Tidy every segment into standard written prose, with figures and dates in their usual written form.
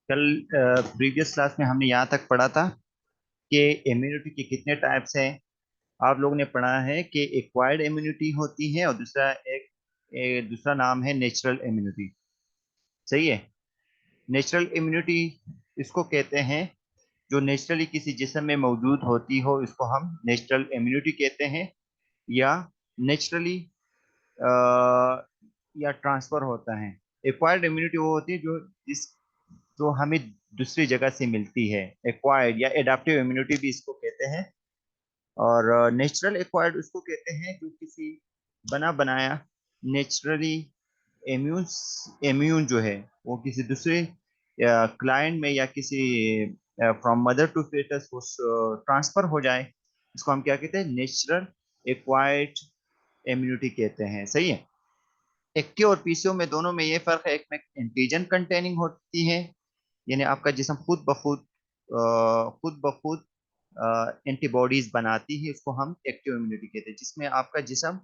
कल previous class में हमने यहाँ तक पढ़ा था कि इम्यूनिटी के कितने टाइप्स हैं। आप लोगों ने पढ़ा है कि एक्वायर्ड इम्यूनिटी होती है और दूसरा नाम है नेचुरल इम्यूनिटी। सही है। नेचुरल इम्यूनिटी इसको कहते हैं जो नेचुरली किसी जिस्म में मौजूद होती हो, इसको हम नेचुरल इम्यूनिटी कहते हैं। या नेचुरली या ट्रांसफर होता है। एक्वायर्ड इम्यूनिटी वो होती है जो हमें दूसरी जगह से मिलती है। एक्वायर्ड या एडाप्टिव इम्यूनिटी भी इसको कहते हैं। और नेचुरल एक्वायर्ड उसको कहते हैं जो किसी बना बनाया नेचुरली इम्यून इम्यून जो है वो किसी दूसरे क्लाइंट में या किसी फ्रॉम मदर टू फेटस वो ट्रांसफर हो जाए। इसको हम क्या कहते हैं? नेचुरल एक्वायर्ड इम्यूनिटी कहते हैं। सही है। एक्टिव और पीसीओ में दोनों में ये फर्क है, एक में एंटीजन कंटेनिंग होती है, यानी आपका जिस्म खुद ब खुद एंटीबॉडीज बनाती है, इसको हम एक्टिव इम्यूनिटी कहते हैं, जिसमें आपका जिस्म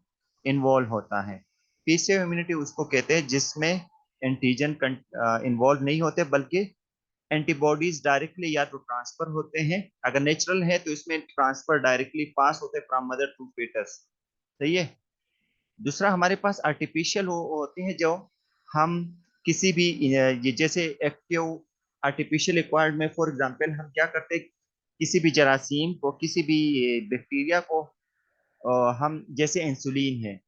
इन्वॉल्व होता है। पीसीओ इम्यूनिटी उसको कहते हैं जिसमें एंटीजन इन्वॉल्व नहीं होते, बल्कि एंटीबॉडीज डायरेक्टली या तो ट्रांसफर होते हैं। अगर नेचुरल है तो इसमें ट्रांसफर डायरेक्टली पास होते हैं फ्रॉम मदर टू फेटस। सही है। दूसरा हमारे पास आर्टिफिशियल होते हैं जो हम किसी भी ये जैसे एक्टिव आर्टिफिशियल एक्वायर्ड में फॉर एग्जांपल हम क्या करते हैं, किसी भी जरासीम को किसी भी बैक्टीरिया को हम जैसे इंसुलिन है,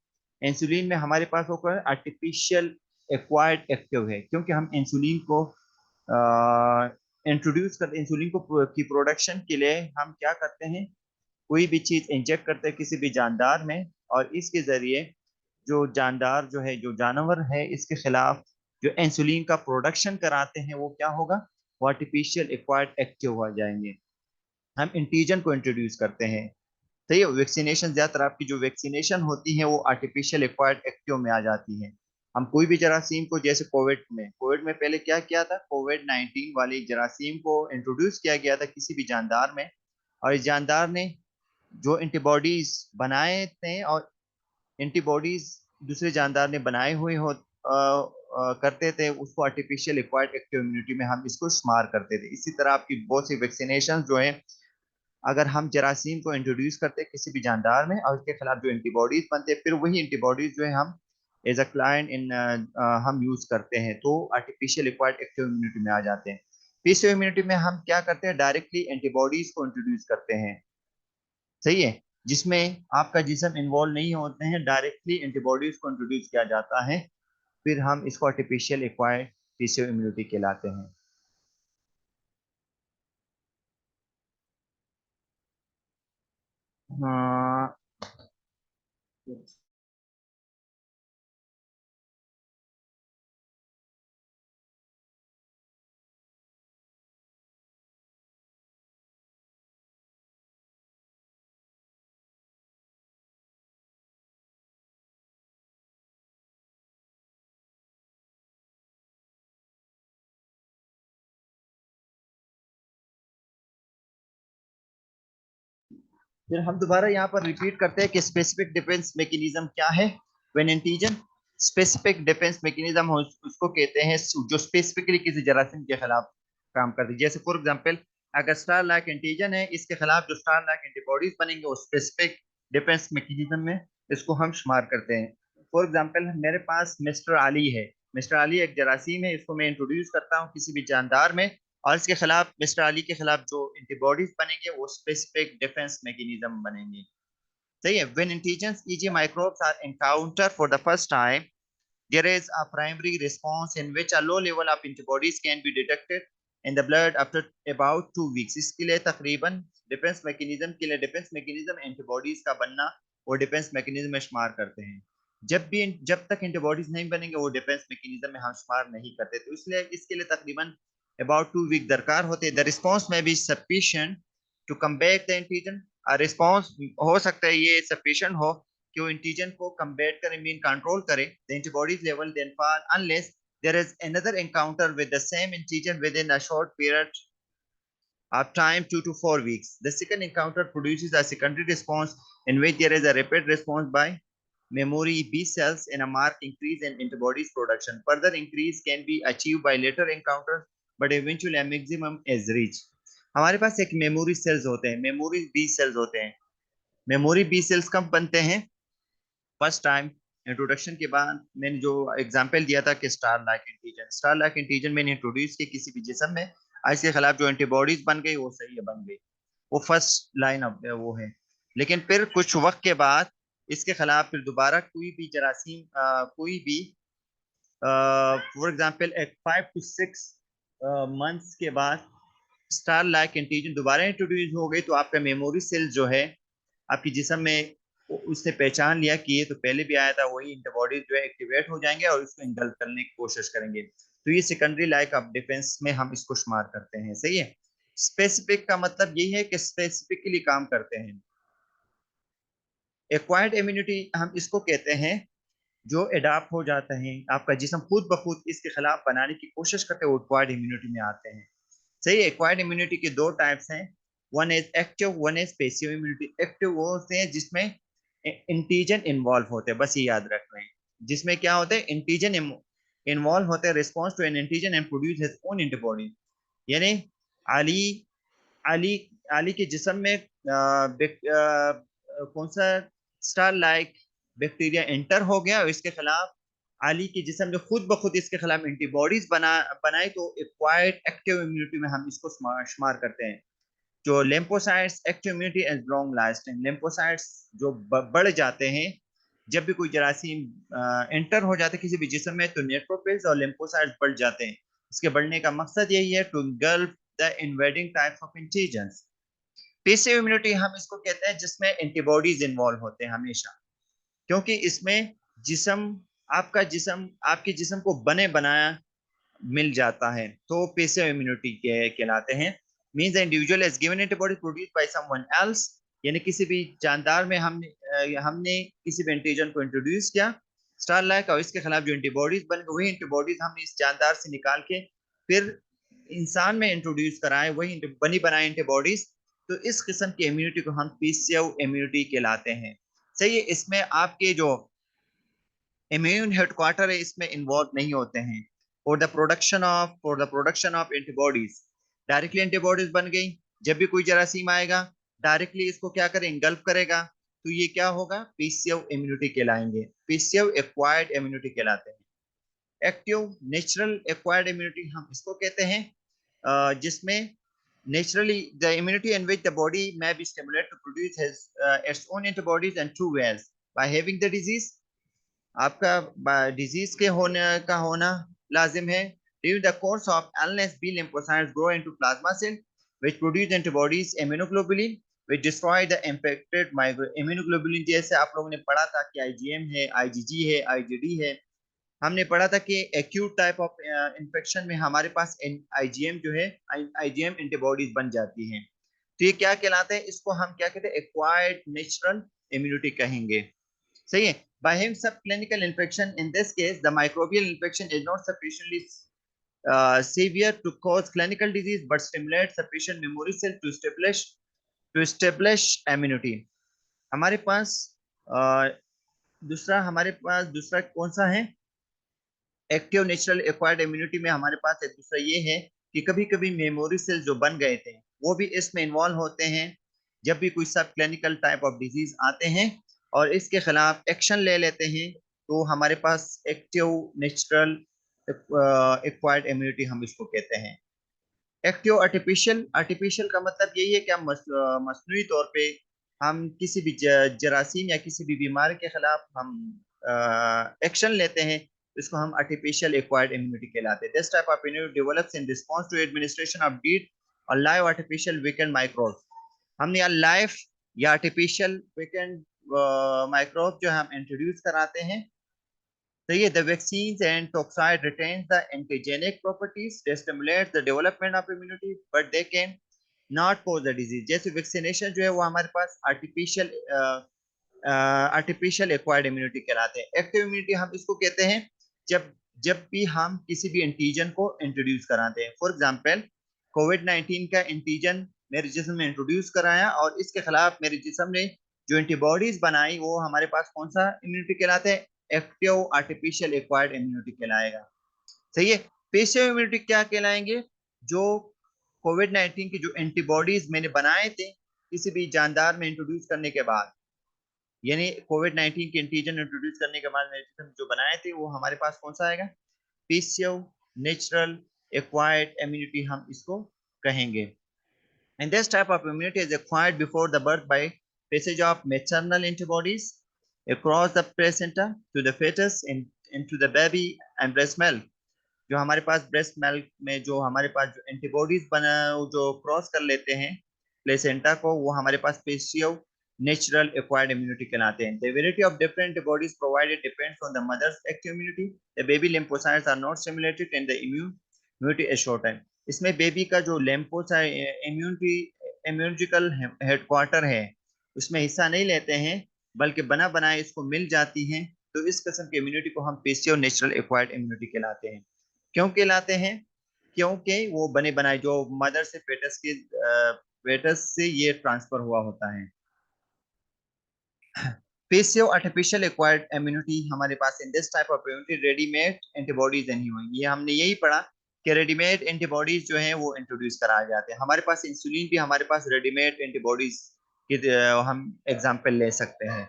इंसुलिन में हमारे पास वो आर्टिफिशियल एक्वायर्ड एक्टिव है, क्योंकि हम इंसुलिन को इंट्रोड्यूस करते, इंसुलिन को की प्रोडक्शन के लिए हम क्या करते हैं, कोई भी चीज इंजेक्ट करते हैं किसी भी जानदार में, और इसके जरिए जो जानदार जो है, जो जानवर है, इसके खिलाफ जो इंसुलिन का प्रोडक्शन कराते हैं वो क्या होगा, वो आर्टिफिशियल एक्वायर्ड एक्टिव हो जाएंगे। हम इंटीजन को इंट्रोड्यूस करते हैं। सही है। वैक्सीनेशन, ज्यादातर आपकी जो वैक्सीनेशन होती है वो आर्टिफिशियल एक्वायर्ड एक्टिव में आ जाती है। हम कोई भी जरासीम को, जैसे कोविड में पहले क्या किया था, कोविड 19 वाली जरासीम को इंट्रोड्यूस किया गया था किसी भी जानदार में, और इस जानदार ने जो एंटीबॉडीज बनाए थे, और एंटीबॉडीज दूसरे जानदार ने बनाए हुए करते थे, उसको आर्टिफिशियल एक्वायर्ड एक्टिव इम्यूनिटी में हम इसको शुमार करते थे। इसी तरह आपकी बहुत सी वैक्सीनेशन जो है, अगर हम जरासीम को इंट्रोड्यूस करते हैं किसी भी जानदार में और उसके खिलाफ जो एंटीबॉडीज बनते हैं, फिर वही एंटीबॉडीज जो है हम एज अ क्लाइंट इन हम यूज करते हैं, तो आर्टिफिशियल एक्वायर्ड एक्टिव इम्यूनिटी में आ जाते हैं। पीसीओ इम्यूनिटी में हम क्या करते हैं, डायरेक्टली एंटीबॉडीज को इंट्रोड्यूस करते हैं। सही है। जिसमें आपका जिस्म इन्वॉल्व नहीं होते हैं, डायरेक्टली एंटीबॉडीज को इंट्रोड्यूस किया जाता है, फिर हम इसको आर्टिफिशियल एक्वायर्ड पीसीओ इम्यूनिटी कहलाते हैं। हाँ। फिर हम दोबारा यहाँ पर रिपीट करते हैं कि स्पेसिफिक डिफेंस मैकेनिज्म क्या है when antigen. Specific defence mechanism उसको कहते हैं जो स्पेसिफिकली किसी जरासीम के खिलाफ काम करती है। जैसे फॉर एग्जांपल, अगर स्टार लाइक एंटीजन है, इसके खिलाफ जो स्टार लाइक एंटीबॉडीज बनेंगे वो स्पेसिफिक डिफेंस मैकेनिज्म में इसको हम शुमार करते हैं। फॉर एग्जांपल, मेरे पास मिस्टर आली है। मिस्टर आली एक जरासीम है, इसको मैं इंट्रोड्यूस करता हूँ किसी भी जानदार में, और इसके खिलाफ, मिस्टर अली के खिलाफ जो एंटीबॉडीज बनेंगे वो स्पेसिफिक डिफेंस मैकेनिज्म बनेंगे। सही है। When antigens eg microbes are encountered for the first time, there is a primary response in which a low level of antibodies can be detected in the blood after about 2 weeks। इसके लिए तकरीबन defence mechanism के लिए, defence mechanism antibodies का बनना वो defence mechanism में शुमार करते हैं। जब तक एंटीबॉडीज नहीं बनेंगे वो डिफेंस मैकेनिज्म में हम शुमार नहीं करते, तो इसलिए इसके लिए तकरीबन अबाउट 2 वीक दरकार होते हैं। The response may be sufficient to combat the antigen. Response हो सकता है ये सफिशिएंट हो कि वो एंटीजन को कम्बैट करे, मीन कंट्रोल करे। The antibodies level then fall unless there is another encounter with the same antigen within a short period of time, 2 to 4 weeks. The second encounter produces a secondary response in which there is a rapid response by memory B cells in a marked increase in antibodies production. Further increase can be achieved by later encounters, but eventually a maximum is reached. हमारे पास एक memory cells होते हैं, memory B sales होते हैं। Memory B sales कब बनते हैं? First time introduction के बाद मैंने जो एग्जांपल दिया था कि स्टार लाइक एंटीजन मैंने इंट्रोड्यूस किया किसी भी जिस्म में, इसके खिलाफ जो एंटीबॉडीज बन गई वो सही है, बन गई, वो फर्स्ट लाइन अब वो है। लेकिन फिर कुछ वक्त के बाद इसके खिलाफ फिर दोबारा कोई भी जरासीम कोई भी फॉर एग्जांपल एक 5 to 6 मंथ्स के बाद स्टार लाइक एंटीजन दोबारा इंट्रोड्यूस हो गई, तो आपका मेमोरी सेल जो है आपकी जिस्म में उसने पहचान लिया कि ये तो पहले भी आया था, वही एंटीबॉडीज जो है एक्टिवेट हो जाएंगे और उसको इंगल्फ करने की कोशिश करेंगे। तो ये सेकेंडरी लाइक ऑफ डिफेंस में हम इसको शुमार करते हैं। सही है। स्पेसिफिक का मतलब यही है कि स्पेसिफिकली काम करते हैं। एक्वायर्ड इम्यूनिटी हम इसको कहते हैं जो एडाप्ट हो जाता है, आपका जिस्म खुद ब खुद इसके खिलाफ बनाने की कोशिश करते हैं, वो एक्वायर्ड इम्यूनिटी में आते हैं। सही है। एक्वायर्ड इम्यूनिटी के दो टाइप्स हैं, one is active, one is passive immunity. Active वो होते हैं जिसमें इंटीजन इन्वॉल्व होते हैं, बस ये याद रख रहे हैं, जिसमें क्या होता है, इंटीजन इन्वॉल्व होते हैं, response to an antigen and produce his own antibody. यानी अली अली अली के जिस्म में कौन सा स्टार लाइक बैक्टीरिया एंटर हो गया और इसके खिलाफ अली के जिस्म जो खुद ब खुद इसके खिलाफ एंटीबॉडीज बनाए, तो एक्वायर्ड एक्टिव इम्यूनिटी में हम इसको शुमार करते हैं। जो lymphocytes active immunity as long lasting, lymphocytes जो बढ़ जाते हैं जब भी कोई जरासीम एंटर हो जाते हैं किसी भी जिस्म में, तो न्यूट्रोफिल्स और लिम्फोसाइट्स बढ़ जाते हैं। इसके बढ़ने का मकसद यही है, to engulf the invading types of antigens. Passive immunity हम इसको कहते हैं जिसमें एंटीबॉडीज इन्वॉल्व होते हैं हमेशा, क्योंकि इसमें जिस्म आपका जिस्म आपके जिस्म को बने बनाया मिल जाता है, तो पैसिव इम्यूनिटी के कहलाते हैं। Means the individual has given antibody produced by someone else, यानी किसी भी जानदार में हमने किसी भी एंटीजन को इंट्रोड्यूस किया स्टार लाइक, और इसके खिलाफ जो एंटीबॉडीज बन गई वही एंटीबॉडीज हमने इस जानदार से निकाल के फिर इंसान में इंट्रोड्यूस कराए, वही बनी बनाए एंटीबॉडीज। तो इस किस्म की इम्यूनिटी को हम पैसिव इम्यूनिटी कहलाते हैं। सही है। इसमें आपके जो इम्यून हेडक्वार्टर है इसमें इन्वॉल्व नहीं होते हैं। For the production of antibodies, directly antibodies बन गई, जब भी कोई जरासीम आएगा डायरेक्टली इसको क्या करें, इंगल्फ करेगा, तो ये क्या होगा, पैसिव इम्यूनिटी कहलाएंगे, पैसिव एक्वायर्ड इम्यूनिटी कहलाते हैं। एक्टिव नेचुरल एक्वायर्ड इम्यूनिटी हम इसको कहते हैं जिसमें naturally the immunity in which the body may be stimulated to produce its own antibodies in two ways: by having the disease, आपका disease के होना लाजिम है, during the course of illness B lymphocytes grow into plasma cells which produce antibodies immunoglobulin which destroy the infected micro। immunoglobulin जैसे आप लोगों ने पढ़ा था कि IgM है, IgG है, IgD है, हमने पढ़ा था कि एक्यूट टाइप ऑफ इन्फेक्शन में हमारे पास आईजीएम जो है, आईजीएम एंटीबॉडीज बन जाती हैं। तो ये क्या कहलाते हैं, इसको हम क्या कहते हैं, एक्वायर्ड नेचुरल इम्यूनिटी कहेंगे। सही है। by having subclinical infection, in this case the microbial infection is not sufficiently severe to cause clinical disease but stimulates sufficient memory cell to establish immunity। हमारे पास दूसरा कौन सा है, एक्टिव नेचुरल एक्वायर्ड इम्यूनिटी में हमारे पास एक दूसरा ये है कि कभी कभी मेमोरी सेल जो बन गए थे वो भी इसमें इन्वॉल्व होते हैं जब भी कोई सब क्लिनिकल टाइप ऑफ डिजीज आते हैं और इसके खिलाफ एक्शन ले लेते हैं, तो हमारे पास एक्टिव नेचुरल एक्वायर्ड इम्यूनिटी हम इसको कहते हैं। एक्टिव आर्टिफिशियल, आर्टिफिशियल का मतलब यही है कि हम मसनूई तौर पे हम किसी भी जरासीम या किसी भी बीमारी के खिलाफ हम एक्शन लेते हैं, इसको हम आर्टिफिशियल एक्वायर्ड इम्यूनिटी कहलाते हैं। This type of immunity develops in response to administration of dead और लाइव आर्टिफिशियल वीकेंड माइक्रोब। हमने यहाँ लाइव या आर्टिफिशियल वीकेंड माइक्रोब जो हम इंट्रोड्यूस कराते हैं। तो ये the vaccines and toxoid retains the antigenic properties, they stimulate the development of immunity but they can not cause the disease। जैसे वैक्सीनेशन जो है वो हमारे पास आर्टिफिशियल एक्वायर्ड इम्यूनिटी कहलाते हैं। एक्टिव इम्यूनिटी हम इसको कहते हैं जब जब भी हम किसी भी एंटीजन को इंट्रोड्यूस कराते हैं। फॉर एग्जांपल कोविड-19 का एंटीजन मेरे जिस्म में इंट्रोड्यूस कराया और इसके खिलाफ मेरे जिस्म ने जो एंटीबॉडीज बनाई वो हमारे पास कौन सा इम्यूनिटी कहलाते हैं? एक्टिव आर्टिफिशियल एक्वायर्ड इम्यूनिटी कहलाएगा। सही है। पेशिव इम्यूनिटी क्या कहलाएंगे? जो कोविड-19 की जो एंटीबॉडीज मैंने बनाए थे किसी भी जानदार में इंट्रोड्यूस करने के बाद, यानी कोविड-19 के एंटीजन इंट्रोड्यूस करने के बाद मैंने जो बनाए थे वो हमारे पास कौन सा आएगा? पेशिव नेचुरल एक्वायर्ड इम्यूनिटी हम इसको कहेंगे। And this type of immunity is acquired before the birth by passage of maternal antibodies across the placenta to the fetus into the baby and breast milk. जो हमारे पास ब्रेस्ट मिल्क में जो हमारे पास जो antibodies बना जो क्रॉस कर लेते हैं प्लेसेंटा को, वो हमारे पास पेशियो नेचुरल एक्वायर्ड इम्यूनिटी कहलाते हैं। The variety of different antibodies provided depends on the mother's active immunity. The baby lymphocytes are not stimulated and the immunity is shortened. इसमें बेबी का जो लिम्फोसाइट इम्यूनोलॉजिकल हेडक्वार्टर है उसमें हिस्सा नहीं लेते हैं, बल्कि बना बनाए इसको मिल जाती हैं। तो इस किस्म की इम्यूनिटी को हम पेशियो नेचुरल एक्वायर्ड इम्यूनिटी कहलाते हैं। क्यों कहलाते हैं? क्योंकि वो बने बनाए जो मदर से फेटस से ये ट्रांसफर हुआ होता है। पेसिव आर्टिफिशियल एक्वायर्ड इम्यूनिटी हमारे पास in this type of immunity readymade antibodies नहीं हुई। ये हमने यही पढ़ा कि रेडीमेड एंटीबॉडीज जो हैं वो इंट्रोड्यूस कराए जाते हैं। हमारे पास इंसुलिन भी हमारे पास रेडीमेड एंटीबॉडीज के हम एग्जांपल ले सकते हैं।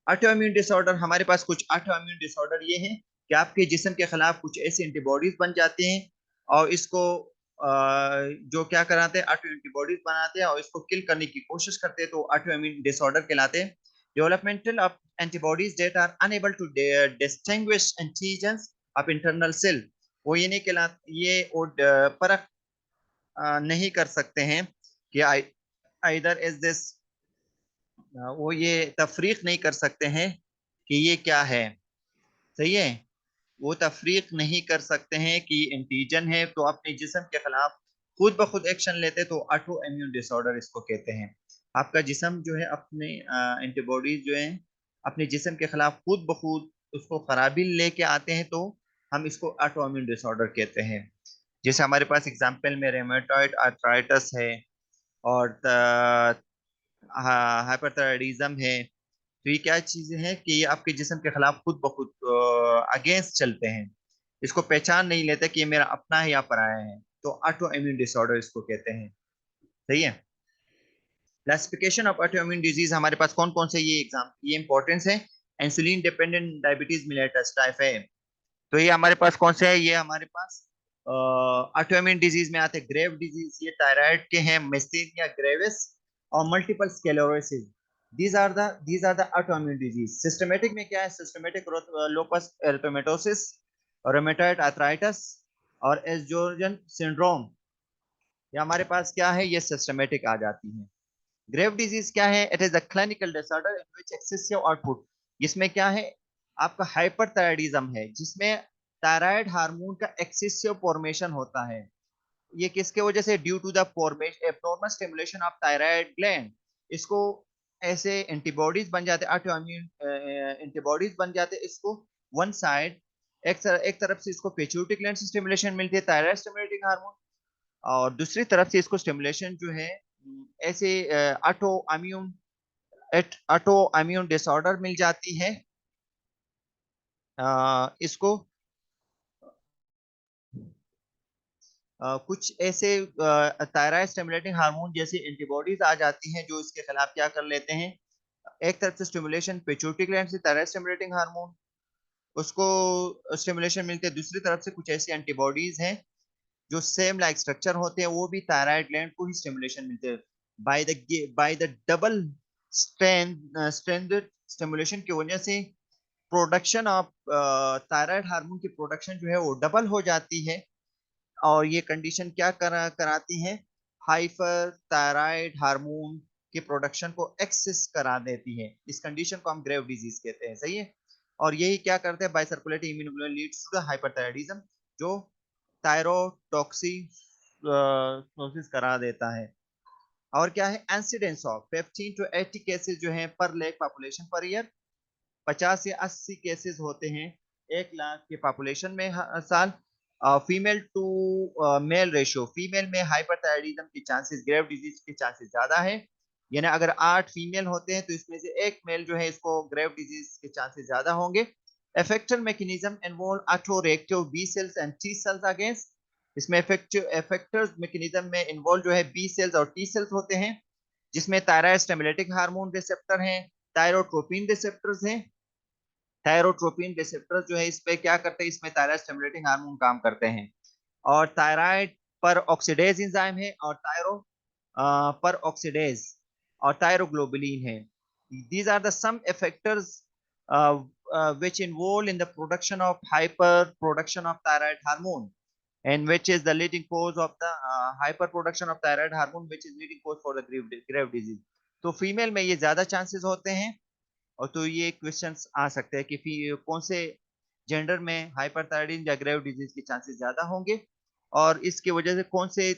ऑटो इम्यून डिसऑर्डर, हमारे पास कुछ ऑटो इम्यून डिसऑर्डर ये हैं कि आपके जिस्म के खिलाफ कुछ ऐसी एंटीबॉडीज बन जाते हैं और इसको जो क्या कराते हैं, ऑटो एंटीबॉडीज बनाते हैं और इसको किल करने की कोशिश करते हैं, तो ऑटो इम्यून डिसऑर्डर कहलाते हैं। Developmental of antibodies that are unable to distinguish antigens of internal cell, वो ये नहीं कहलाते, ये परख नहीं कर सकते हैं कि आइदर इज दिस, वो ये तफरीक नहीं कर सकते हैं कि ये क्या है। सही है। वो तफरीक नहीं कर सकते हैं कि एंटीजन है तो अपने जिस्म के खिलाफ खुद ब खुद एक्शन लेते, तो ऑटो इम्यून डिसऑर्डर इसको कहते हैं। आपका जिस्म जो है अपने एंटीबॉडीज जो है अपने जिस्म के खिलाफ खुद ब खुद उसको खराबी लेके आते हैं, तो हम इसको ऑटो इम्यून डिसऑर्डर कहते हैं। जैसे हमारे पास एग्जाम्पल में रेमेटॉइड आर्थराइटिस है और हाइपरथायराइडिज्म है। तो ये क्या चीजें हैं कि ये आपके जिस्म के खिलाफ खुद ब खुद अगेंस्ट चलते हैं, इसको पहचान नहीं लेते कि ये मेरा अपना है या पराया है, तो ऑटो इम्यून डिसऑर्डर इसको कहते हैं। सही है। Classification of auto immune disease हमारे पास कौन कौन से ये इंपॉर्टेंस है। Insulin dependent diabetes mellitus type है, तो ये हमारे पास कौन से है? ये हमारे पास ऑटो इम्यून डिजीज में आते हैं ग्रेव डिजीज, ये थायराइड के हैं, मेस्टेनिया ग्रेविस और multiple sclerosis. these are the autoimmune disease। Systematic में क्या है? सिस्टमेटिक लोपस एरिथेमेटोसिस, रोमेटॉइड आर्थराइटिस और एसजोर्जन सिंड्रोम, ये हमारे पास क्या है? ये सिस्टमेटिक आ जाती है। ग्रेव डिजीज क्या है? It is a clinical disorder in which excessive output, इसमें क्या है? आपका हाइपरथायराइडिज्म है जिसमें थायराइड हार्मोन का एक्सेसिव फॉर्मेशन होता है। ये किसके वजह से? Due to the formation abnormal stimulation of thyroid gland. इसको ऐसे एंटीबॉडीज बन जाते, ऑटो इम्यून एंटीबॉडीज बन जाते इसको वन साइड, एक तरफ से इसको पिट्यूटरी ग्लैंड से स्टिमुलेशन मिलती है थायराइड स्टिमुलेटिंग हार्मोन, और दूसरी तरफ से इसको स्टिमुलेशन जो है ऐसे auto immune auto immune disorder मिल जाती है। इसको कुछ ऐसे थायराइड स्टिमुलेटिंग हार्मोन जैसी एंटीबॉडीज आ जाती हैं जो इसके खिलाफ क्या कर लेते हैं, एक तरफ से स्टिमुलेशन पिट्यूटरी ग्लैंड से थायराइड स्टिमुलेटिंग हार्मोन उसको स्टिमुलेशन मिलती है, दूसरी तरफ से कुछ ऐसी एंटीबॉडीज हैं जो सेम लाइक स्ट्रक्चर होते हैं, वो भी थायराइड ग्लैंड को ही स्टिमुलेशन मिलते हैं। By the double strength stimulation की वजह से प्रोडक्शन ऑफ थायराइड हार्मोन की प्रोडक्शन जो है वो डबल हो जाती है, और ये कंडीशन क्या कराती है? हाइपर थायराइड हार्मोन के प्रोडक्शन को एक्सेस करा देती है। इस कंडीशन को हम ग्रेव डिजीज कहते हैं। सही है। और यही क्या करते हैं? By circulating immunoglobulin leads to the hyperthyroidism, जो थायरोटॉक्सिकोसिस करा देता है। और क्या है? इंसिडेंस ऑफ 15 to 80 केसेस जो हैं पर लेख पॉपुलेशन पर ईयर, 50 से 80 केसेस होते हैं 1 लाख के पॉपुलेशन में हर साल। Female to male ratio, female में हाइपरथायराइडिज्म के चांसेस, ग्रेव डिजीज के चांसेस ज्यादा है, यानी अगर 8 फीमेल होते हैं तो इसमें से एक मेल जो है इसको ग्रेव डिजीज के चांसेस ज्यादा होंगे। effector mechanism involve autoreactive B cells and T cells against, इसमें effectors mechanism में इन्वॉल्व जो है B cells और T cells होते हैं, जिसमें थायराइड स्टिमुलेटिंग हार्मोन रिसेप्टर हैं, थायरोट्रोपिन रिसेप्टर्स हैं। थायरोट्रोपिन रिसेप्टर्स जो है इस पे क्या करते हैं, इसमें थायराइड स्टिमुलेटिंग हार्मोन काम करते हैं। और थायराइड पर ऑक्सीडेज एंजाइम है, और थायरो पर ऑक्सीडेज और थायरोग्लोबुलिन है। These are the some effectors which involve in the production of hyperproduction of thyroid hormone, and which is the leading cause of the hyperproduction of thyroid hormone, which is leading cause for the grave disease। तो female में ये ज्यादा chances होते हैं। और तो ये questions आ सकते हैं कि कौन से जेंडर में हाइपरथायराइडिज्म या ग्रेव डिजीज के चांसेस ज्यादा होंगे, और इसकी वजह से कौन से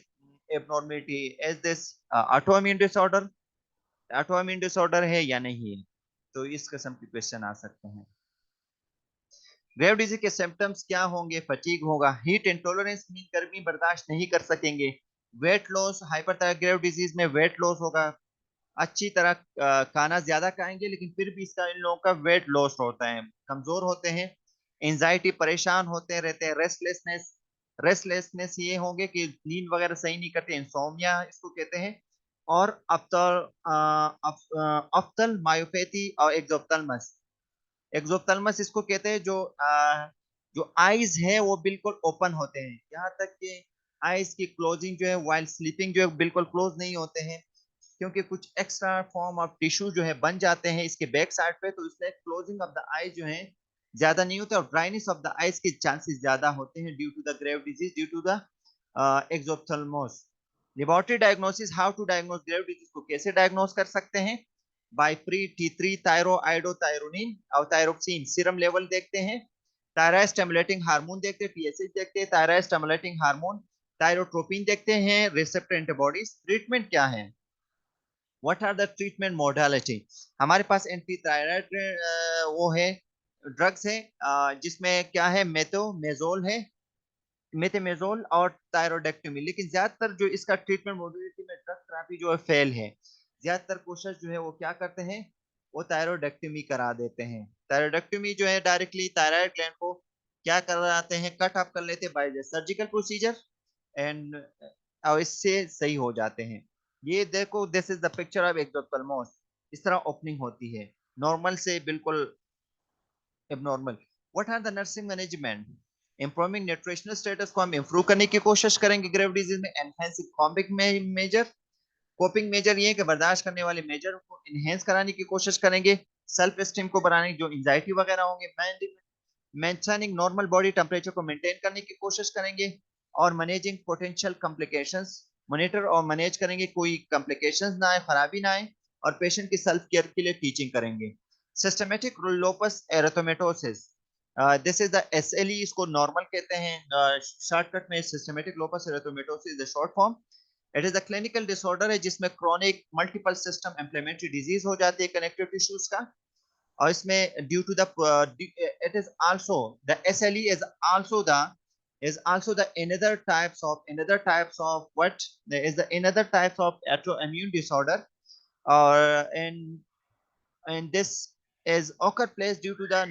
abnormality, as this autoimmune disorder, autoimmune disorder है या नहीं है। तो इस किस्म के क्वेश्चन आ सकते हैं। ग्रेव डिजीज के सिम्टम्स क्या होंगे? फटीग होगा, हीट इंटॉलरेंस मीन गर्मी बर्दाश्त नहीं कर सकेंगे, weight loss, hyperthyroid Grave disease में वेट लॉस होगा, अच्छी तरह खाना ज्यादा खाएंगे लेकिन फिर भी इसका इन लोगों का वेट लॉस होता है, कमजोर होते हैं, एंजाइटी, परेशान होते रहते हैं, रेस्टलेसनेस, रेस्टलेसनेस ये होंगे कि नींद वगैरह सही नहीं करते, इंसोमिया इसको कहते हैं। और अफ्तल मायोपैथी और एक्सोप्थाल्मस, एक्सोप्थाल्मस इसको कहते हैं जो आईज है वो बिल्कुल ओपन होते हैं, यहाँ तक कि आईज की क्लोजिंग जो है वाइल स्लीपिंग जो है बिल्कुल क्लोज नहीं होते हैं, क्योंकि कुछ एक्स्ट्रा फॉर्म ऑफ टिश्यू जो है बन जाते हैं इसके बैक साइड पे, तो इसलिए क्लोजिंग ऑफ द आई जो है ज्यादा नहीं होता, और ड्राइनेस ऑफ द आईज के चांसेस ज्यादा होते हैं due to the grave disease, due to the exophthalmos. Laboratory diagnosis, how to diagnose grave disease, को कैसे डायग्नोस कर सकते हैं? बाय प्री T3 थायरोआइडोथायरोनिन और थायरोक्सिन सीरम लेवल देखते हैं, थायराइड स्टिमुलेटिंग हार्मोन देखते हैं, TSH देखते हैं, थायराइड स्टिमुलेटिंग हार्मोन, थायरोट्रोपिन देखते हैं, रिसेप्टर एंटीबॉडीज। ट्रीटमेंट क्या है? What are the treatment modality? हमारे पास एंटी थायराइड वो है, ड्रग्स है, जिसमें क्या है, मेथोमेजोल है, मेथेमेजोल और थायरोडेक्टोमी। लेकिन ज्यादातर जो इसका ट्रीटमेंट मोडालिटी में ड्रग थेरेपी जो है फेल है, ज्यादातर कोशिश जो है वो क्या करते हैं, वो थायरोडेक्टोमी करा देते हैं। थायरोडेक्टोमी जो है डायरेक्टली थायराइड ग्लैंड को क्या कराते हैं, कट ऑफ कर लेते हैं बाय सर्जिकल प्रोसीजर, एंड और इससे सही हो जाते हैं। ये देखो, this is the picture of exophthalmos, इस तरह ओपनिंग होती है, नॉर्मल से बिल्कुल abnormal. What are the nursing management? Improving nutritional status को हम इंप्रूव करने की कोशिश करेंगे ग्रेव डिजीज में। Enhancing combing measure, coping measure ये है कि बर्दाश्त करने वाले मेजर को इनहेंस कराने की कोशिश करेंगे, सेल्फ एस्टीम को बढ़ाने की, जो एंजाइटी वगैरह होंगे, मेंटेनिंग नॉर्मल बॉडी टेम्परेचर को मेंटेन करने की कोशिश करेंगे, और मैनेजिंग पोटेंशियल कॉम्प्लिकेशंस, मॉनिटर और मैनेज करेंगे कोई कॉम्प्लिकेशंस ना आए, खराबी ना आए, और पेशेंट की सेल्फ केयर के लिए टीचिंग करेंगे। Systematic lupus erythematosus, this is the SLE, इसको नॉर्मल कहते हैं शॉर्टकट में, systematic lupus erythematosus the short form. It is a clinical disorder है जिसमें chronic multiple system inflammatory disease हो जाती है कनेक्टिव टिश्यूज का, और इसमें due to the it is also the SLE is also the another types of what is the another types of autoimmune disorder, and this is occur place due to the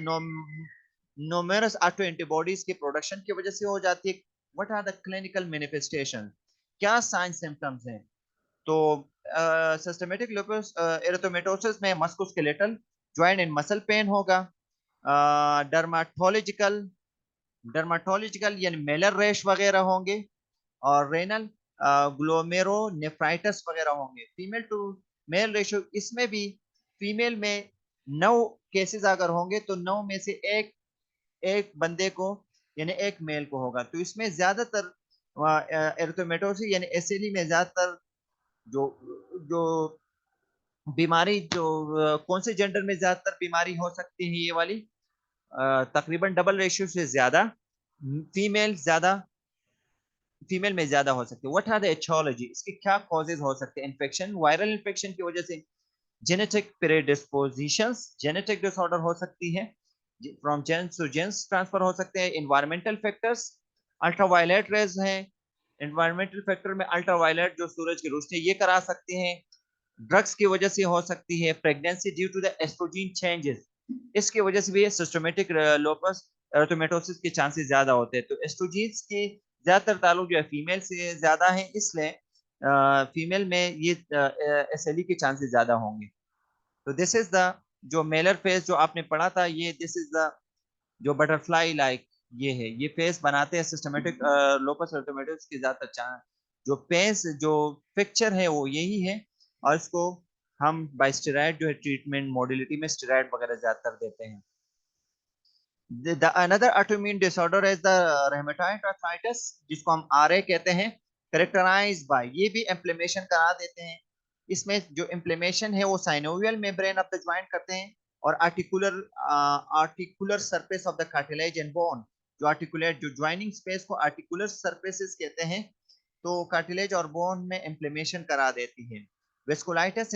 numerous autoantibodies की production की वजह से हो जाती है। what are the clinical manifestations, क्या sign symptoms हैं? तो सिस्टमेटिक लूपस एरिथेमेटोसिस में musculoskeletal joint and muscle pain होगा, डर्माटोलॉजिकल डर्माटोलॉजिकल यानी मेलर रेश वगैरह होंगे, और रेनल ग्लोमेरोनेफ्राइटिस वगैरह होंगे। फीमेल टू मेल रेशियो, इसमें भी फीमेल में 9 केसेस अगर होंगे तो 9 में से एक एक बंदे को यानी एक मेल को होगा। तो इसमें ज्यादातर एरिथेमेटोसिस यानी SLE में ज्यादातर जो जो बीमारी जो कौन से जेंडर में ज्यादातर बीमारी हो सकती है, ये वाली तकरीबन डबल रेशियो से ज्यादा फीमेल ज्यादा फीमेल में ज्यादा हो सकती है। व्हाट आर द एथियोलॉजी, इसके क्या कॉजेज हो सकते हैं? इन्फेक्शन, वायरल इन्फेक्शन की वजह से, जेनेटिक प्रेडिस्पोजिशंस, जेनेटिक डिसऑर्डर हो सकती है, from genes to genes transfer हो सकते हैं, एनवायरमेंटल फैक्टर्स, अल्ट्रावायलेट रेज हैं, एनवायरमेंटल फैक्टर में अल्ट्रावायलेट जो सूरज की रोशनी ये करा सकते हैं, ड्रग्स की वजह से हो सकती है, pregnancy due to the oestrogen changes, इसकी वजह से भी सिस्टमेटिक लोपस एरिथेमेटोसिस के चांसेस ज्यादा होते हैं। तो एस्ट्रोजेंस के ज्यादातर ताल्लुक जो है फीमेल से ज्यादा है, इसलिए फीमेल में ये एसएलई के चांसेस ज्यादा होंगे। तो दिस इज द जो मेलर फेस जो आपने पढ़ा था, ये दिस इज द जो बटरफ्लाई लाइक ये है, ये फेस बनाते हैं सिस्टमेटिक लोपस एरिथेमेटोसिस के ज्यादातर जो फेस जो पिक्चर है वो यही है। और इसको हम बाय स्टेरॉइड जो है ट्रीटमेंट मोडिलिटी में स्टेरॉइड वगैरह ज्यादातर देते हैं। The another autoimmune disorder is the rheumatoid arthritis, जिसको हम RA कहते हैं, characterized by, ये भी inflammation करा देते हैं। इसमें जो inflammation है वो synovial membrane of the joint करते हैं, और articular surface of the cartilage and bone, जो articulate जो joining space को articular surfaces कहते हैं, तो cartilage और bone में inflammation करा देती है। Vasculitis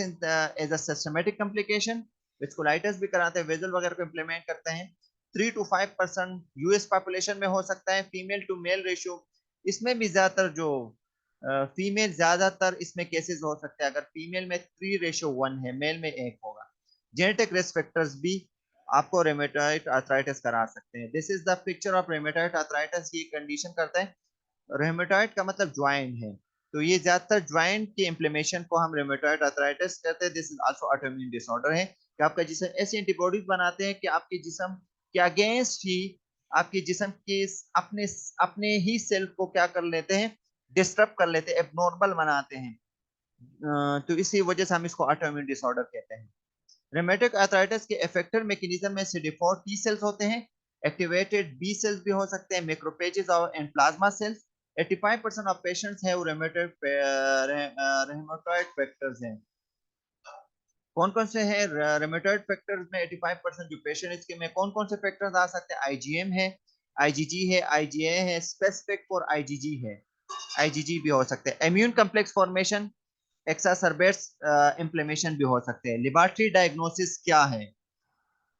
is a systematic complication, vasculitis भी कराते हैं, वेजल वगैरह को इम्प्लीमेंट करते हैं। 3 to 5% यूएस पॉपुलेशन में हो सकता है। फीमेल टू मेल रेशियो, इसमें भी ज्यादातर जो फीमेल ज्यादातर इसमें केसेस हो सकते हैं। अगर फीमेल में 3:1 है, मेल में 1 होगा। जेनेटिक रिस्क फैक्टर्स भी आपको रेमेटॉइड आर्थराइटिस करा सकते हैं। This is the picture of rheumatoid arthritis. ये कंडीशन करता है, रेमेटॉइड का मतलब ज्वाइंट है, तो ये ज्यादातर ज्वाइंट की इंफ्लेमेशन को हम रेमेटॉइड आर्थराइटिस कहते हैं। This is also autoimmune disorder है कि आपका जिसम ऐसी एंटीबॉडीज बनाते हैं कि आपके जिसम के अगेंस्ट ही आपके जिसम के अपने अपने ही सेल्फ को क्या कर लेते हैं, डिस्टर्ब कर लेते हैं, एबनॉर्मल बनाते हैं। तो इसी वजह से हम इसको ऑटोइम्यून डिसऑर्डर कहते हैं। रेमेटिक आर्थराइटिस के इफेक्टर मैकेनिज्म में CD4 टी सेल्स होते हैं, एक्टिवेटेड बी सेल्स भी हो सकते हैं, मैक्रोफेजेस और and plasma cells. 85% of patients हैं वो रेमेटॉइड फैक्टर्स हैं। कौन कौन से हैं रेमेटॉइड फैक्टर्स में 85% जो पेशेंट, इसके में कौन कौन से फैक्टर्स आ सकते हैं? आईजीएम है, आईजीजी है, आईजीए है, स्पेसिफिक फॉर आईजीजी है, आईजीजी भी हो सकते हैं। इम्यून कम्प्लेक्स फॉर्मेशन, एक्सासर्बेट्स इंफ्लेमेशन भी हो सकते हैं। लेबोरेटरी डायग्नोसिस क्या है?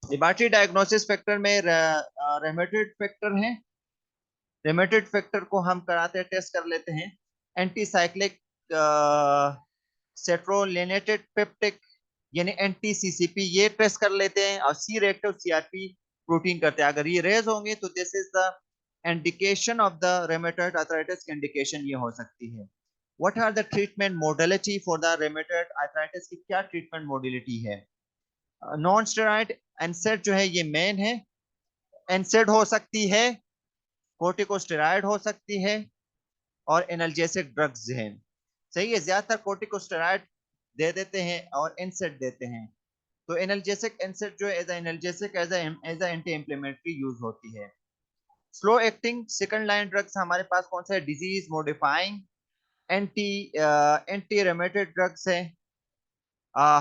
लेबोरेटरी डायग्नोसिस फैक्टर में रेमेटॉइड फैक्टर है। रेमेटॉइड फैक्टर को हम कराते हैं, टेस्ट कर लेते हैं, एंटीसाइक्लिक सेट्रोलिनेटेड पेप्टिक यानी एनटीसीसीपी, ये टेस्ट कर लेते हैं, और सी रिएक्टिव सीआरपी प्रोटीन करते हैं। अगर ये रेज होंगे तो this is the indication of the rheumatoid arthritis की इंडिकेशन ये हो सकती है। What are the treatment modality for the rheumatoid arthritis की क्या ट्रीटमेंट मोडेलिटी है? नॉन स्टेरॉइड एनसेड जो है ये मेन है। एनसेड हो सकती है, कोर्टिकोस्टेरॉइड हो सकती है, और एनाल्जेसिक ड्रग्स हैं। सही है, ज्यादातर कोर्टिकोस्टेरॉइड दे देते हैं और एनसेड देते हैं। तो एनाल्जेसिक एनसेड जो as analgesic as anti inflammatory use होती है। Slow acting second line drugs हमारे पास कौन सा है? Disease modifying anti anti rheumatic drugs है,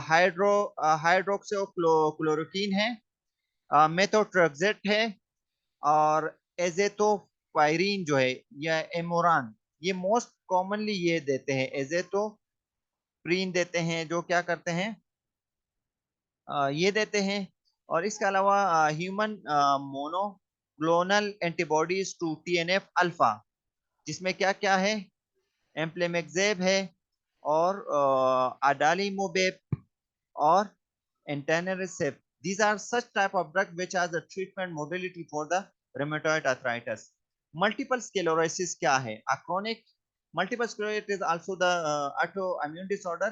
हाइड्रो हाइड्रोक्सीक्लोरोक्वीन है, मेथोट्रेक्सेट है, और एजेटोपायरीन जो है या एमोरान, ये मोस्ट कॉमनली ये देते हैं। एजेटोप्रीन देते हैं, जो क्या करते हैं, ये देते हैं। और इसके अलावा human monoclonal antibodies to TNF alpha, जिसमें क्या क्या है? एम्प्लेमेक्सेब है, और अडालीमोबेब, और entanercept. These are such type of drug which are the treatment modality for the rheumatoid arthritis. Multiple sclerosis क्या है? A chronic multiple sclerosis is also the autoimmune disorder,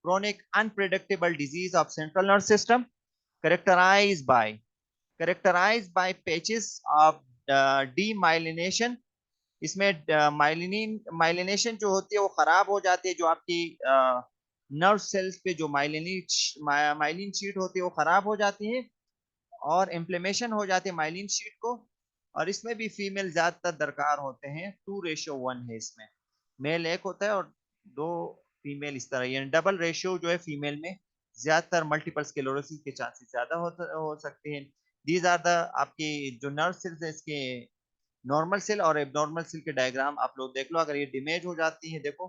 chronic unpredictable disease of central nervous system, characterized by patches of demyelination. इसमें myelination जो होती है वो खराब हो जाती है, जो आपकी नर्व सेल्स पे जो माइलिन शीट होती है वो खराब हो जाती है, और इन्फ्लेमेशन हो जाती है माइलिन शीट को। और इसमें भी फीमेल ज्यादातर दरकार होते हैं, 2:1 है इसमें, मेल 1 होता है और 2 फीमेल, इस तरह यानी डबल रेशियो जो है फीमेल में ज्यादातर मल्टीपल स्क्लेरोसिस के चांसेस ज्यादा हो सकते हैं। दीज आर द आपकी जो नर्व सेल्स है, इसके नॉर्मल सेल और एबनॉर्मल सेल के डायग्राम आप लोग देख लो। अगर ये डिमेज हो जाती है, देखो,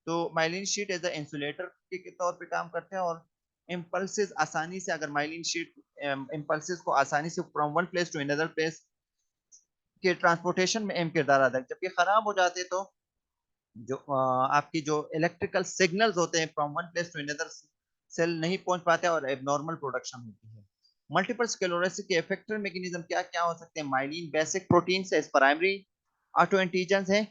तो myelin sheet as a insulator के तौर पे काम करते हैं, और इम्पल्सेस आसानी से, अगर माइलिन शीट इम्पल्सेस को आसानी से from one place to another place के ट्रांसपोर्टेशन में अहम किरदार अदा है। जब ये खराब हो जाते हैं तो जो आपकी जो इलेक्ट्रिकल सिग्नल्स होते हैं from one place to another cell नहीं पहुंच पाते और एबनॉर्मल प्रोडक्शन होती है। मल्टीपल स्क्लेरोसिस के इफेक्टर मैकेनिज्म क्या क्या हो सकते हैं? माइलिन बेसिक प्रोटीन से प्राइमरी ऑटो एंटीजन है।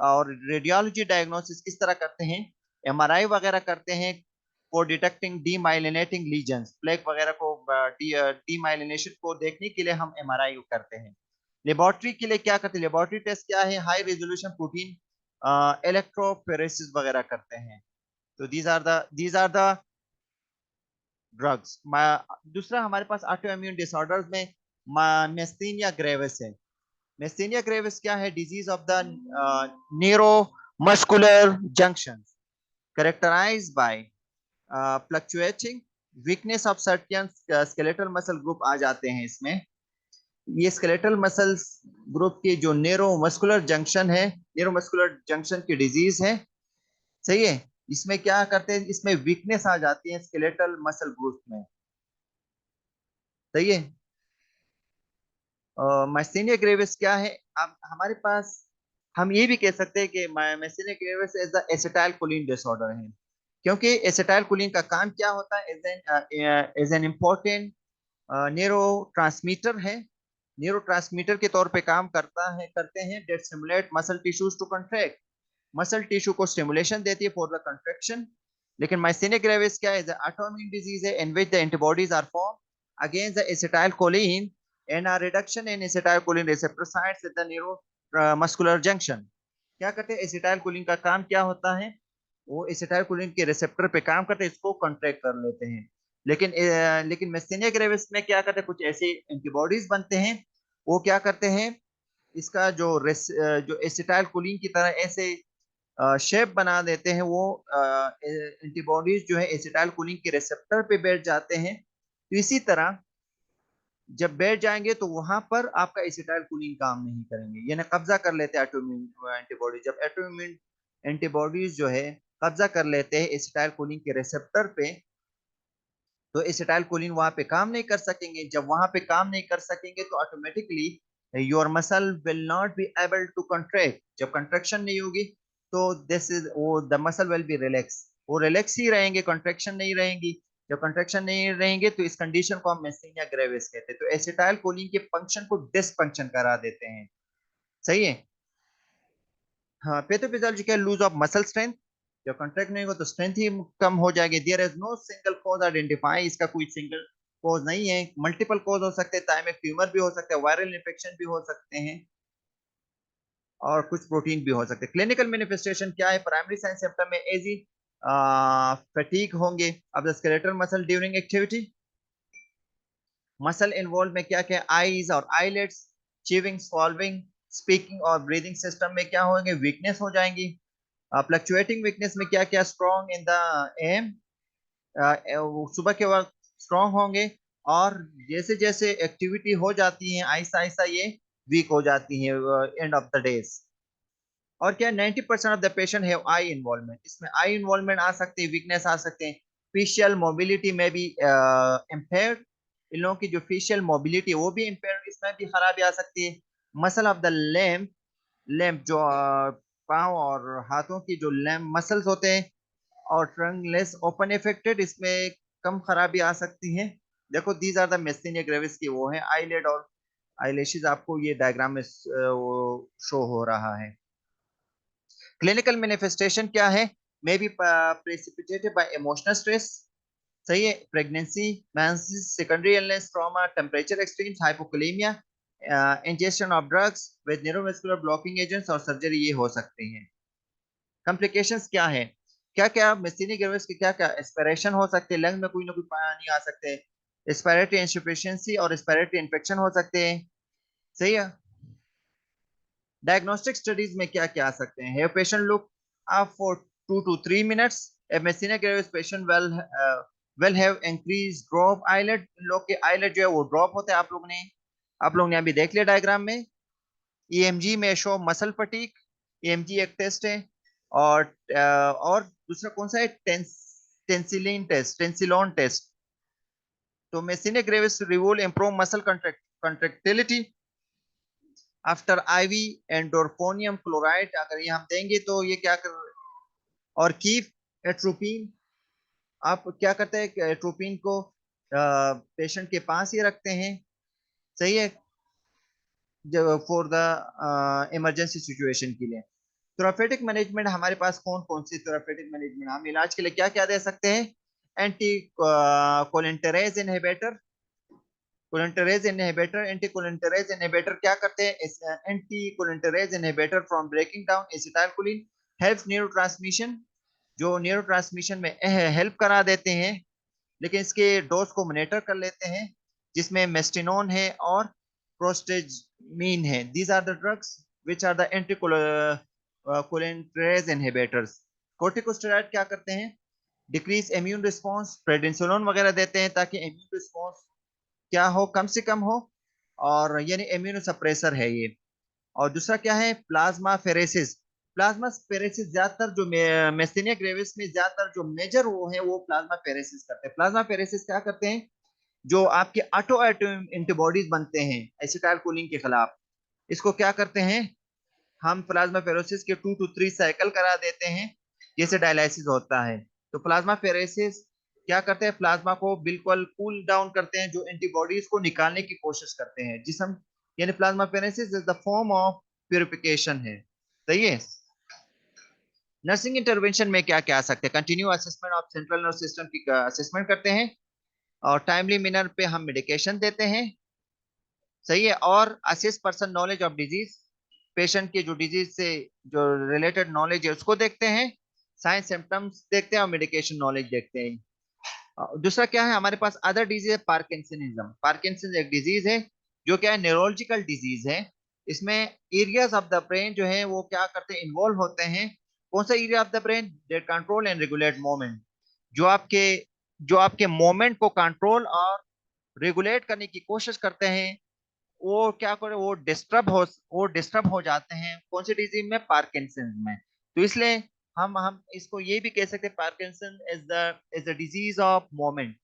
और रेडियोलॉजी डायग्नोसिस किस तरह करते हैं? एमआरआई वगैरह करते हैं for detecting demyelinating lesions, plague वगैरह को डीमाइलिनेशन को देखने के लिए हम एमआरआई करते हैं। लेबोरेटरी के लिए क्या करते हैं? लेबोरेटरी टेस्ट क्या है? हाई रेजोल्यूशन प्रोटीन इलेक्ट्रोफोरेसिस वगैरह करते हैं। तो दीज आर द ड्रग्स। दूसरा हमारे पास ऑटो इम्यून डिसऑर्डर्स में मेस्तीनिया ग्रेविस है। मेस्तीनिया ग्रेविस क्या है? Disease of the neuro muscular junction characterized by fluctuating weakness of certain skeletal muscle group आ जाते हैं इसमें। ये स्केलेटल मसल्स ग्रुप के जो न्यूरो मस्कुलर जंक्शन है, न्यूरो मस्कुलर जंक्शन की डिजीज है। सही है। इसमें क्या करते हैं? इसमें वीकनेस आ जाती है स्केलेटल मसल ग्रुप में। सही है। माइस्थेनिया ग्रेविस क्या है? अब हमारे पास हम ये भी कह सकते हैं कि myasthenia gravis as the acetyl choline disorder है, क्योंकि एसिटाइल कोलिन का काम क्या होता है? As an important neuro transmitter है। न्यूरो ट्रांसमीटर के तौर पे काम करते हैं that stimulate muscle tissues to contract. Muscle tissue को स्टिमुलेशन देती है फॉर द कंट्रैक्शन। लेकिन माइस्थेनिया ग्रेविस क्या है? ऑटोइम्यून डिजीज है in which the antibodies are form against the acetylcholine and a reduction in acetylcholine receptor sites at the neuromuscular junction। क्या करते हैं? एसिटाइलकोलिन का काम क्या होता है? वो एसिटाइलकोलिन के रिसेप्टर पे काम करते हैं, इसको कॉन्ट्रैक्ट कर लेते हैं। लेकिन मेस्टेनिया ग्रेविस में क्या करते हैं? कुछ ऐसे एंटीबॉडीज बनते हैं, वो क्या करते हैं? इसका जो एसिटाइलकोलिन की तरह ऐसे शेप बना देते हैं। वो एंटीबॉडीज जो है एसिटाइलकोलिन के रिसेप्टर पे बैठ जाते हैं। तो इसी तरह जब बैठ जाएंगे तो वहां पर आपका एसिटाइल कोलिन काम नहीं करेंगे, यानी कब्जा कर लेते हैं ऑटोइम्यून एंटीबॉडी। जब ऑटोइम्यून एंटीबॉडीज जो है कब्जा कर लेते हैं एसिटाइल कोलिन के रिसेप्टर पे, तो एसिटाइल कोलिन वहां पे काम नहीं कर सकेंगे। जब वहां पे काम नहीं कर सकेंगे तो automatically your muscle will not be able to contract. जब कंट्रैक्शन नहीं होगी तो दिस इज वो the muscle will be relax. वो रिलैक्स ही रहेंगे, कंट्रैक्शन नहीं रहेंगी। जब कंट्रैक्शन नहीं रहेंगे तो इस कंडीशन को हम मेस्टेनिया ग्रेविस कहते हैं। तो एसिटाइल कोलिन के फंक्शन को डिसफंक्शन करा देते हैं। सही है। हाँ, pathophysiological loose of muscle strength. जब कॉन्ट्रैक्ट नहीं हो तो स्ट्रेंथ ही कम हो जाएगी। There is no single cause identify. इसका कोई सिंगल कॉज नहीं है, मल्टीपल कॉज हो सकते हैं। टाइम में ट्यूमर भी हो सकता है, वायरल इन्फेक्शन भी हो सकते हैं, और कुछ प्रोटीन भी हो सकते हैं। क्लिनिकल मैनिफेस्टेशन क्या है? प्राइमरी साइन सिम्टम में एजी फटीग होंगे अब the skeletal muscle during activity. Muscle involve में क्या क्या? आईज और आईलेट्स, चीविंग, सॉल्विंग, स्पीकिंग और ब्रीदिंग सिस्टम में क्या होंगे? वीकनेस हो जाएंगी। फ्लक्चुएटिंग वीकनेस में क्या क्या? स्ट्रॉन्ग इन द एम, सुबह के वक्त स्ट्रॉन्ग होंगे, और जैसे जैसे एक्टिविटी हो जाती है आहिस्ता आहिस्ता ये वीक हो जाती है एंड ऑफ द डेज। और क्या? 90% of the patient have I involvement. इसमें आई इन्वॉल्वमेंट आ सकते हैं, वीकनेस आ सकते हैं। फेशियल मोबिलिटी में भी इम्पेयर्ड। इन लोगों की जो फेशियल मोबिलिटी है वो भी इम्पेयर्ड, इसमें भी खराबी आ सकती है। Muscle of the lamp, lamp जो पाँव और हाथों की जो लैम्प मसल्स होते हैं, और ट्रंगलेस ओपन इफेक्टेड, इसमें कम खराबी आ सकती है। देखो दीज आर द मेस्टेनिया ग्रेविस की वो है आईलेड और आईलैशेस, आपको ये डायग्राम में वो शो हो रहा है। क्लिनिकल मैनिफेस्टेशन क्या है? May be precipitated bye emotional stress. सही है। Pregnancy, menses, secondary illness, trauma, temperature extremes, hypokalemia, injection of drugs with neuromuscular blocking agents, और सर्जरी ये हो सकती हैं। कॉम्प्लिकेशंस क्या है? क्या क्या मेस्टेनिया ग्रेविस के क्या क्या एस्पिरेशन हो सकते हैं? लंग में कोई ना कोई पानी आ सकते हैं, रेस्पिरेटरी इंसफिशिएंसी और रेस्पिरेटरी इन्फेक्शन हो सकते हैं। सही है। डायग्नोस्टिक स्टडीज में क्या क्या आ सकते हैं? Patient look up for 2 to 3 minutes। Myasthenia gravis patient well have increase drop eyelid. लोग के आईलेट जो है वो ड्रॉप होते हैं। आप लोग ने अभी देख लिया डायग्राम में। ईएमजी में शो मसल फटीग। ईएमजी एक टेस्ट है। और दूसरा कौन सा है? Tensilon test. तो myasthenia gravis reveal improve muscle contractility after IV edrophonium chloride. अगर ये हम देंगे तो ये क्या कर, और कीफ एट्रोपिन आप क्या करते हैं, एट्रोपिन को पेशेंट के पास ही रखते हैं, सही है, जब फॉर द इमरजेंसी सिचुएशन के लिए। थेरापेटिक मैनेजमेंट हमारे पास कौन कौन सी थेरापेटिक मैनेजमेंट, हम इलाज के लिए क्या क्या दे सकते हैं? Anti cholinesterase inhibitor, cholinesterase inhibitor, anti cholinesterase inhibitor क्या करते हैं? Anti cholinesterase inhibitor from breaking down acetylcholine helps neurotransmission, जो न्यूरोट्रांसमिशन में हेल्प करा देते हैं, लेकिन इसके डोज को मॉनिटर कर लेते हैं, जिसमें मेस्टिनोन है और प्रोस्टेजमीन है। These are the drugs which are the anti cholinesterase inhibitors. Corticosteroid क्या करते हैं? डिक्रीज इम्यून रिस्पॉन्स, प्रेडिनिसोलोन वगैरह देते हैं ताकि इम्यून रिस्पॉन्स क्या हो, कम से कम हो, और यानी इम्यूनो सप्रेसर है ये। और दूसरा क्या है? Plasma pheresis. प्लाज्मा फेरेसिस ज्यादातर जो मेस्टेनिया ग्रेविस में ज्यादातर जो मेजर वो है वो प्लाज्मा फेरेसिस करते हैं। प्लाज्मा फेरेसिस क्या करते हैं? जो आपके ऑटो एंटीबॉडीज बनते हैं एसिटाइल कोलिन के खिलाफ, इसको क्या करते हैं? हम प्लाज्मा फेरेसिस के 2 to 3 साइकिल करा देते हैं, जैसे डायलिसिस होता है। तो प्लाज्मा फेरेसिस क्या करते हैं? प्लाज्मा को बिल्कुल कूल डाउन करते हैं, जो एंटीबॉडीज को निकालने की कोशिश करते हैं जिसम, यानी plasma pheresis is the form of purification है, सही है। नर्सिंग इंटरवेंशन में क्या क्या आ सकते हैं? Continue assessment of central nervous system की असेसमेंट करते हैं, और टाइमली मिनर पे हम मेडिकेशन देते हैं, सही है। और assist person knowledge of disease, patient की जो डिजीज से जो रिलेटेड नॉलेज है उसको देखते हैं, साइंस सिम्टम्स देखते हैं और मेडिकेशन नॉलेज देखते हैं। दूसरा क्या है हमारे पास? Other disease, parkinsonism. पार्किंसन एक डिजीज है जो क्या है? न्यूरोलॉजिकल डिजीज है। इसमें एरियाज ऑफ द ब्रेन जो है वो क्या करते हैं? इन्वॉल्व होते हैं। कौन सा area of the brain? That control and regulate moment, जो आपके जो आपके मोमेंट को कंट्रोल और रेगुलेट करने की कोशिश करते हैं, वो क्या करे? वो डिस्टर्ब हो जाते हैं। कौन सी डिजीज में? पार्किंसन में। तो इसलिए हम इसको ये भी कह सकते हैं, Parkinson is the disease of moment,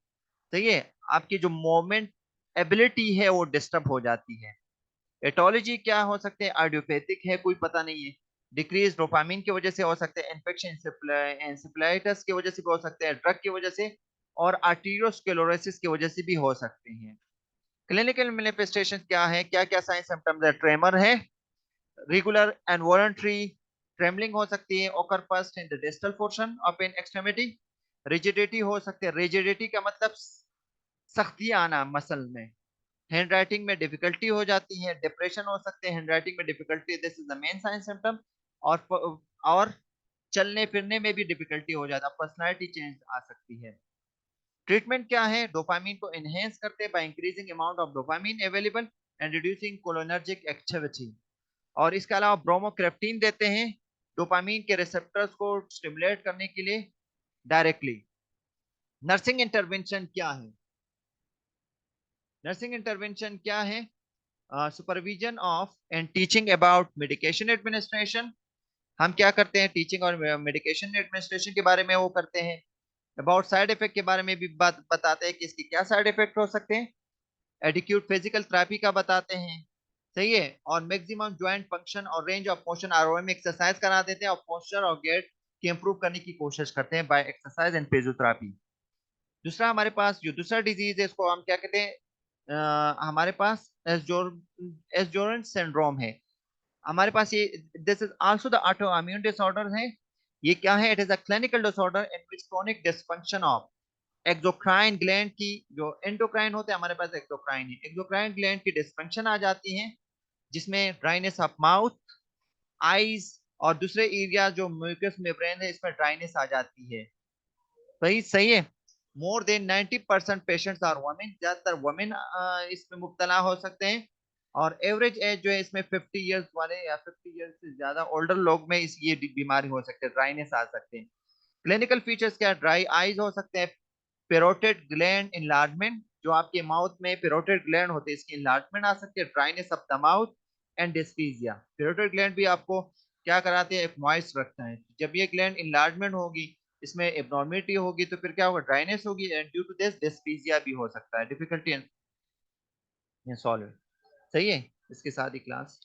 सही है। आपकी जो मोमेंट एबिलिटी है वो डिस्टर्ब हो जाती है। एटोलॉजी क्या हो सकते हैं? आइडियोपैथिक है, कोई पता नहीं है। डिक्रीज डोपामिन की वजह से हो सकते हैं, इन्फेक्शन एंसेफेलाइटिस की वजह से भी हो सकते हैं, ड्रग की वजह से, और आर्टीरियोस्क्लेरोसिस की वजह से भी हो सकते हैं। क्लिनिकल मैनिफेस्टेशन क्या है? क्या क्या साइन सिम्टम्स है? ट्रेमर है, रेगुलर एंड वॉलंटरी ट्रेमलिंग हो सकती है, occur first in the distal portion of an extremity. Rigidity हो सकती है, रिजिडिटी का मतलब सख्ती आना मसल में। हैंड राइटिंग में डिफिकल्टी हो जाती है, डिप्रेशन हो सकते हैं, हैंड राइटिंग में difficulty, this is the main sign symptom. और चलने फिरने में भी डिफिकल्टी हो जाता है, पर्सनालिटी चेंज आ सकती है। ट्रीटमेंट क्या है? डोपामिन को एनहेंस करते हैं by increasing amount of dopamine available and reducing cholinergic activity. और इसके अलावा ब्रोमोक्रेप्टिन देते हैं डोपामिन के रिसेप्टर्स को स्टिमुलेट करने के लिए डायरेक्टली। नर्सिंग इंटरवेंशन क्या है? नर्सिंग इंटरवेंशन क्या है? Supervision of and teaching about medication administration. हम क्या करते हैं? टीचिंग और मेडिकेशन एडमिनिस्ट्रेशन के बारे में वो करते हैं। अबाउट साइड इफेक्ट के बारे में भी बात बताते हैं कि इसके क्या साइड इफेक्ट हो सकते हैं। एडिक्यूट फिजिकल थेरेपी का बताते हैं, सही है। और मैक्सिमम ज्वाइंट फंक्शन और range of motion ROM exercise करा देते हैं, और पोस्चर और गेट की इंप्रूव करने की कोशिश करते हैं बाय एक्सरसाइज एंड फिजियोथेरेपी। दूसरा हमारे पास जो दूसरा डिजीज है इसको हम क्या कहते हैं? हमारे पास एसजोरेंस सिंड्रोम है। हमारे पास ये, this is also the auto immune disorder है। ये क्या है? It is a clinical disorder in which chronic dysfunction of exocrine gland की, जो एंडोक्राइन होते हैं, हमारे पास एक्सोक्राइन है, एक्सोक्राइन ग्लैंड की डिसफंक्शन आ जाती है, जिसमें ड्राइनेस ऑफ माउथ, आईज, और दूसरे एरिया जो म्यूकस मेम्ब्रेन है इसमें ड्राइनेस आ जाती है, सही सही है। More than 90% patients are women, ज्यादातर वुमेन इसमें मुब्तला हो सकते हैं। और एवरेज एज जो है इसमें 50 इयर्स वाले या 50 इयर्स से ज्यादा ओल्डर लोग में इस ये बीमारी हो सकती है, ड्राइनेस आ सकते हैं। क्लिनिकल फीचर्स क्या? ड्राई आईज हो सकते हैं, पेरोटिड ग्लैंड इनलार्जमेंट, जो आपके माउथ में पेरोटिड ग्लैंड होते हैं इसकी इनलार्जमेंट आ सकती है, dryness of the mouth and dyspepsia. Parotid gland भी आपको क्या कराते हैं? एक मॉइस्ट रखता है। जब ये ग्लैंड इनलार्जमेंट होगी, इसमें एब्नॉर्मिलिटी होगी, तो फिर क्या होगा? ड्राइनेस होगी, एंड ड्यू टू दिस डिस्पीजिया भी हो सकता है, डिफिकल्टी इन सॉल्व। सही है। इसके साथ ही क्लास